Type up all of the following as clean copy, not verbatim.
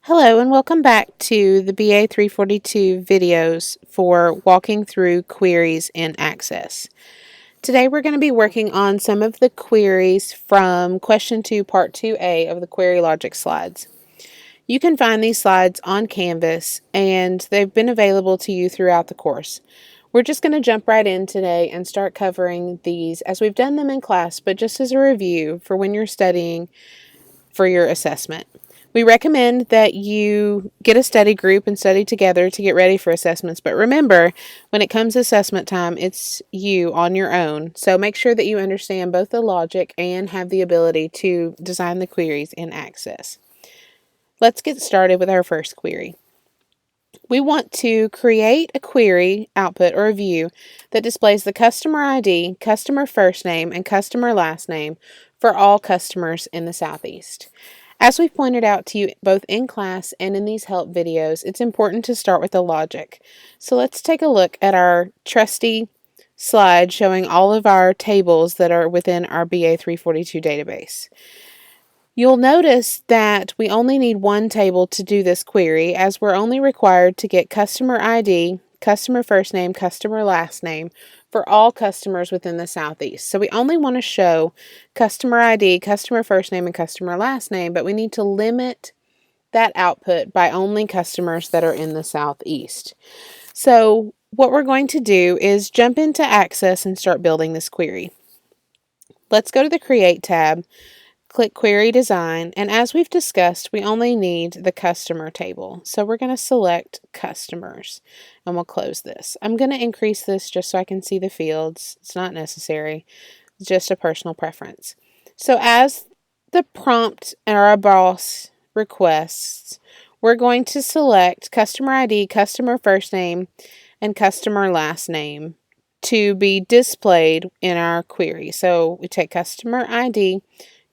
Hello and welcome back to the BA 342 videos for walking through queries in Access. Today we're going to be working on some of the queries from question 2 part 2A of the query logic slides. You can find these slides on Canvas and they've been available to you throughout the course. We're just going to jump right in today and start covering these as we've done them in class, but just as a review for when you're studying for your assessment. We recommend that you get a study group and study together to get ready for assessments. But remember, when it comes to assessment time, it's you on your own. So make sure that you understand both the logic and have the ability to design the queries in Access. Let's get started with our first query. We want to create a query output or a view that displays the customer ID, customer first name, and customer last name for all customers in the Southeast. As we've pointed out to you both in class and in these help videos, it's important to start with the logic. So let's take a look at our trusty slide showing all of our tables that are within our BA 342 database. You'll notice that we only need one table to do this query, as we're only required to get customer ID, customer first name, customer last name for all customers within the Southeast. So we only want to show customer ID, customer first name, and customer last name, but we need to limit that output by only customers that are in the Southeast. So what we're going to do is jump into Access and start building this query. Let's go to the Create tab. Click Query Design, and as we've discussed, we only need the customer table. So we're going to select Customers, and we'll close this. I'm going to increase this just so I can see the fields. It's not necessary, it's just a personal preference. So as the prompt or our boss requests, we're going to select Customer ID, Customer First Name, and Customer Last Name to be displayed in our query. So we take Customer ID,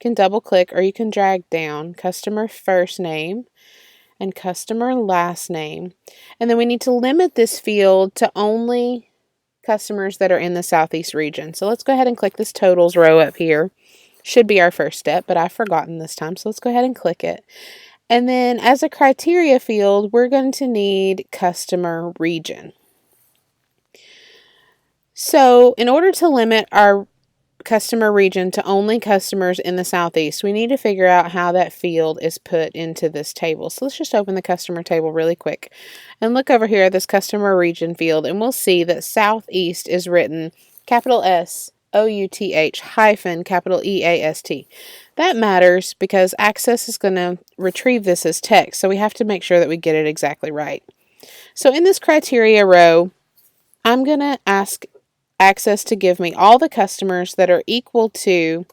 can double click or you can drag down customer first name and customer last name, and then we need to limit this field to only customers that are in the Southeast region. So let's go ahead and click this totals row up here. Should be our first step, but I've forgotten this time, so let's go ahead and click it. And then as a criteria field, we're going to need customer region. So in order to limit our customer region to only customers in the Southeast, we need to figure out how that field is put into this table. So let's just open the customer table really quick and look over here at this customer region field, and we'll see that Southeast is written capital S-O-U-T-H hyphen capital E-A-S-T. That matters because Access is going to retrieve this as text, so we have to make sure that we get it exactly right. So in this criteria row, I'm going to ask Access to give me all the customers that are equal to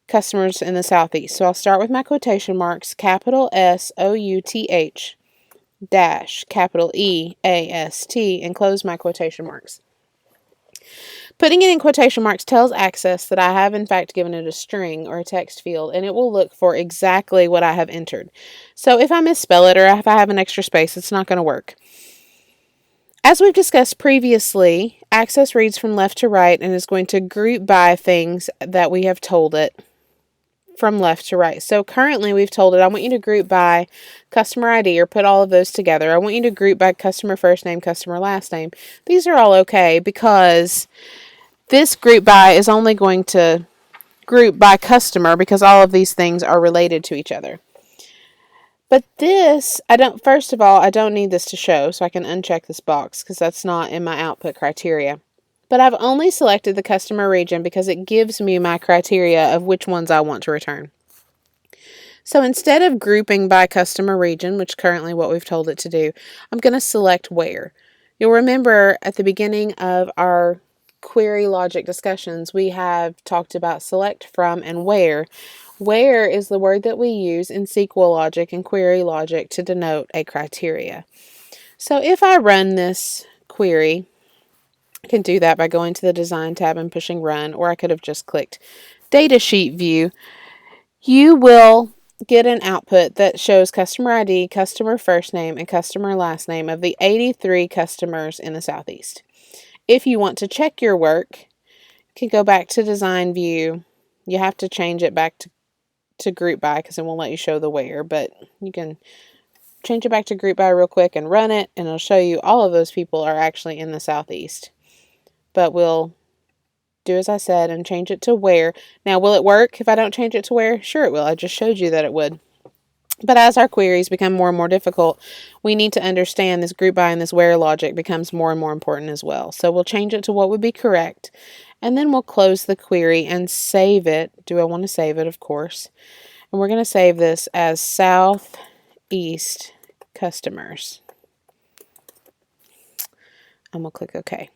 customers in the Southeast. So I'll start with my quotation marks, capital S-O-U-T-H dash capital E-A-S-T, and close my quotation marks. Putting it in quotation marks tells Access that I have in fact given it a string or a text field, and it will look for exactly what I have entered. So if I misspell it or if I have an extra space, it's not going to work. As we've discussed previously, Access reads from left to right and is going to group by things that we have told it from left to right. So currently we've told it, I want you to group by customer ID or put all of those together. I want you to group by customer first name, customer last name. These are all okay because this group by is only going to group by customer because all of these things are related to each other. But this, first of all, I don't need this to show, so I can uncheck this box because that's not in my output criteria. But I've only selected the customer region because it gives me my criteria of which ones I want to return. So instead of grouping by customer region, which is currently what we've told it to do, I'm going to select where. You'll remember at the beginning of our query logic discussions, we have talked about select from and where. Where is the word that we use in SQL logic and query logic to denote a criteria. So if I run this query, I can do that by going to the Design tab and pushing Run, or I could have just clicked Data Sheet View. You will get an output that shows customer ID, customer first name, and customer last name of the 83 customers in the Southeast. If you want to check your work, you can go back to Design View. You have to change it back to group by because it won't let you show the where, but you can change it back to group by real quick and run it, and it'll show you all of those people are actually in the southeast. But we'll do as I said and change it to where. Now, will it work if I don't change it to where? Sure it will. I just showed you that it would. But as our queries become more and more difficult, we need to understand this group by and this where logic becomes more and more important as well. So we'll change it to what would be correct, and then we'll close the query and save it. Do I want to save it? Of course. And we're going to save this as Southeast Customers. And we'll click OK.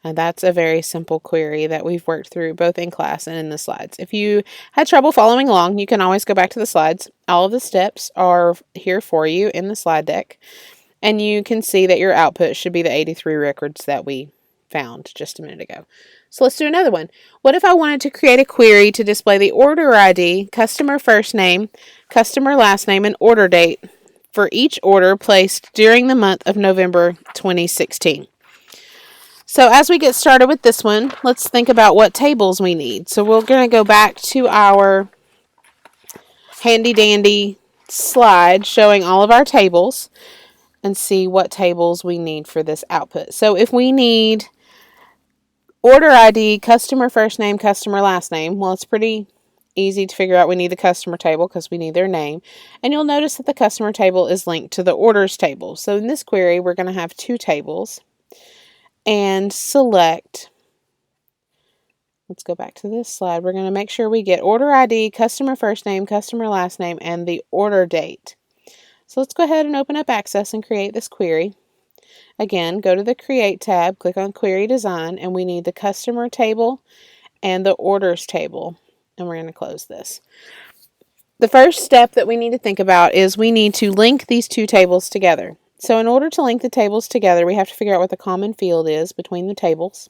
And that's a very simple query that we've worked through both in class and in the slides. If you had trouble following along, you can always go back to the slides. All of the steps are here for you in the slide deck. And you can see that your output should be the 83 records that we found just a minute ago. So let's do another one. What if I wanted to create a query to display the order ID, customer first name, customer last name, and order date for each order placed during the month of November 2016? So as we get started with this one, let's think about what tables we need. So we're going to go back to our handy dandy slide showing all of our tables and see what tables we need for this output. So if we need order ID, customer first name, customer last name, well, it's pretty easy to figure out we need the customer table because we need their name. And you'll notice that the customer table is linked to the orders table. So in this query, we're going to have two tables and select, let's go back to this slide. We're going to make sure we get order ID, customer first name, customer last name, and the order date. So let's go ahead and open up Access and create this query. Again, go to the Create tab, click on Query Design, and we need the customer table and the orders table. And we're going to close this. The first step that we need to think about is we need to link these two tables together. So in order to link the tables together, we have to figure out what the common field is between the tables.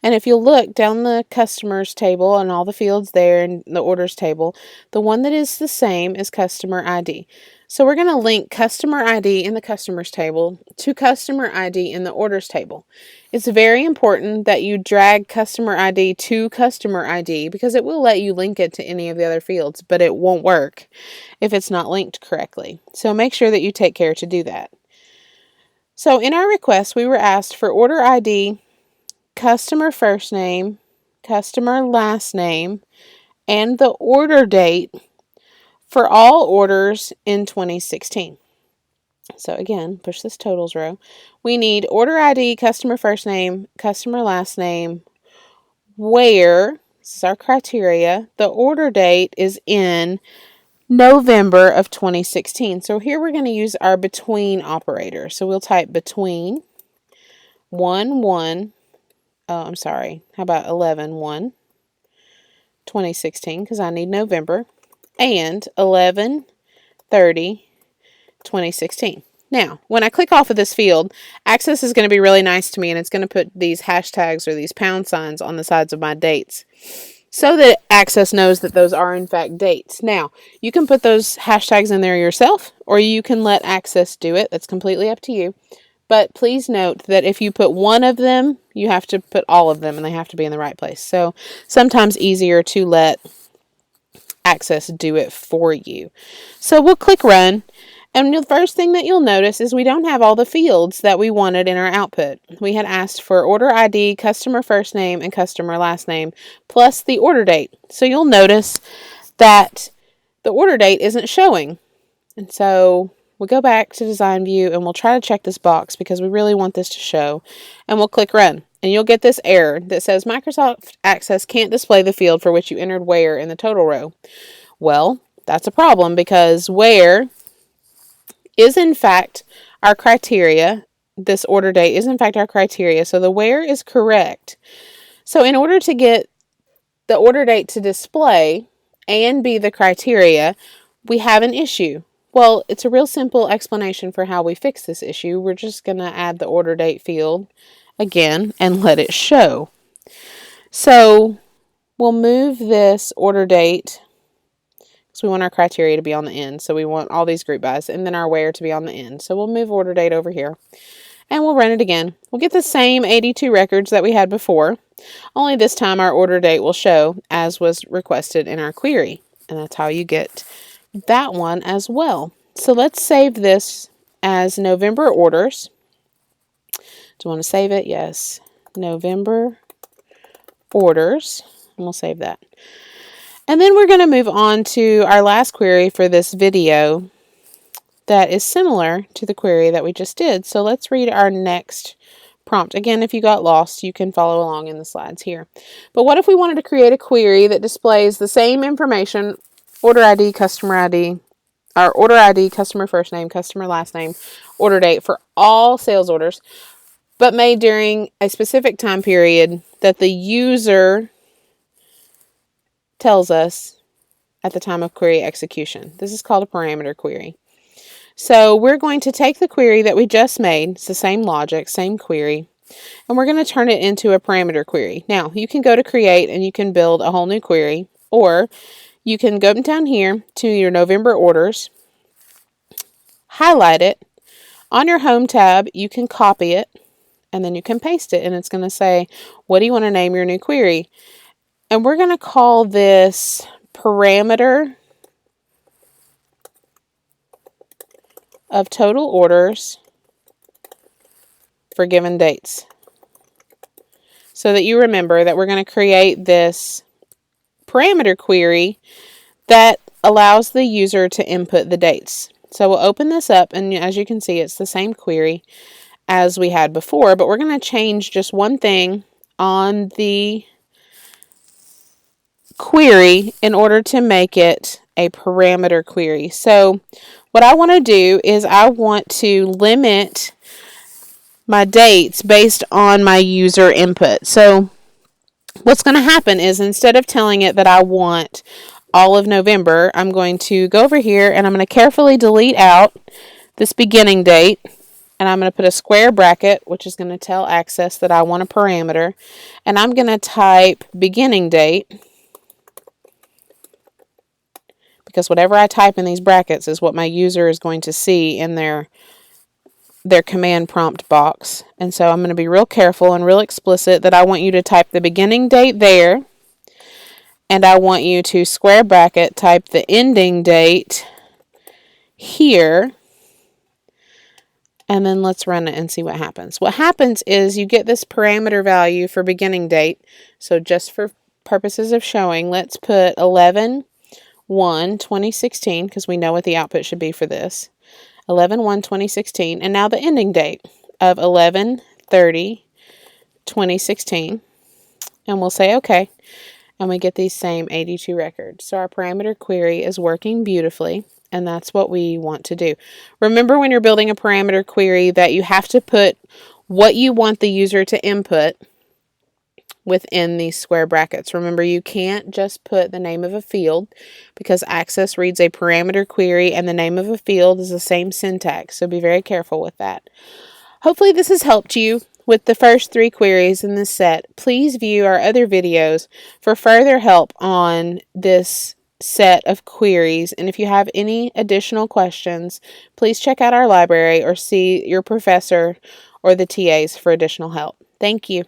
And if you'll look down the customers table and all the fields there and the orders table, the one that is the same is customer ID. So we're going to link customer ID in the customers table to customer ID in the orders table. It's very important that you drag customer ID to customer ID because it will let you link it to any of the other fields, but it won't work if it's not linked correctly. So make sure that you take care to do that. So in our request, we were asked for order ID, customer first name, customer last name, and the order date for all orders in 2016. So again, push this totals row. We need order ID, customer first name, customer last name, where, this is our criteria, the order date is in November of 2016. So here we're going to use our between operator. So we'll type between 11, how about 11/1, 2016, because I need November, and 11/30/2016. Now, when I click off of this field, Access is going to be really nice to me, and it's going to put these hashtags or these pound signs on the sides of my dates so that Access knows that those are in fact dates. Now, you can put those hashtags in there yourself, or you can let Access do it. That's completely up to you. But please note that if you put one of them, you have to put all of them, and they have to be in the right place. So sometimes easier to let Access do it for you. So we'll click Run. And the first thing that you'll notice is we don't have all the fields that we wanted in our output. We had asked for order ID, customer first name, and customer last name, plus the order date. So you'll notice that the order date isn't showing. And so we'll go back to Design View and we'll try to check this box because we really want this to show. And we'll click Run. And you'll get this error that says Microsoft Access can't display the field for which you entered where in the total row. Well, that's a problem because where is in fact our criteria. This order date is in fact our criteria. So the where is correct. So in order to get the order date to display and be the criteria, we have an issue. Well, it's a real simple explanation for how we fix this issue. We're just going to add the order date field again and let it show. So we'll move this order date because we want our criteria to be on the end. So we want all these group bys and then our where to be on the end. So we'll move order date over here and we'll run it again. We'll get the same 82 records that we had before, only this time our order date will show as was requested in our query. And that's how you get that one as well. So let's save this as November orders. Do you want to save it? Yes. November orders. And we'll save that. And then we're going to move on to our last query for this video that is similar to the query that we just did. So let's read our next prompt. Again, if you got lost, you can follow along in the slides here. But what if we wanted to create a query that displays the same information, order ID, customer ID, or order ID, customer first name, customer last name, order date for all sales orders, but made during a specific time period that the user tells us at the time of query execution. This is called a parameter query. So we're going to take the query that we just made, it's the same logic, same query, and we're going to turn it into a parameter query. Now, you can go to create and you can build a whole new query, or you can go down here to your November orders, highlight it. On your home tab, you can copy it, and then you can paste it, and it's going to say, what do you want to name your new query? And we're going to call this parameter of total orders for given dates. So that you remember that we're going to create this parameter query that allows the user to input the dates. So we'll open this up, and as you can see, it's the same query as we had before, but we're going to change just one thing on the query in order to make it a parameter query. So what I want to do is I want to limit my dates based on my user input. So what's going to happen is instead of telling it that I want all of November, I'm going to go over here and I'm going to carefully delete out this beginning date, and I'm going to put a square bracket, which is going to tell Access that I want a parameter, and I'm going to type beginning date, because whatever I type in these brackets is what my user is going to see in their command prompt box. And so I'm going to be real careful and real explicit that I want you to type the beginning date there, and I want you to square bracket type the ending date here, and then let's run it and see what happens. What happens is you get this parameter value for beginning date. So just for purposes of showing, let's put 11/1/2016, because we know what the output should be for this. 11/1/2016, and now the ending date of 11/30/2016, and we'll say OK, and we get these same 82 records. So our parameter query is working beautifully, and that's what we want to do. Remember, when you're building a parameter query, that you have to put what you want the user to input within these square brackets. Remember, you can't just put the name of a field, because Access reads a parameter query and the name of a field is the same syntax, so be very careful with that. Hopefully this has helped you with the first 3 queries in this set. Please view our other videos for further help on this set of queries, and if you have any additional questions, please check out our library or see your professor or the TAs for additional help. Thank you.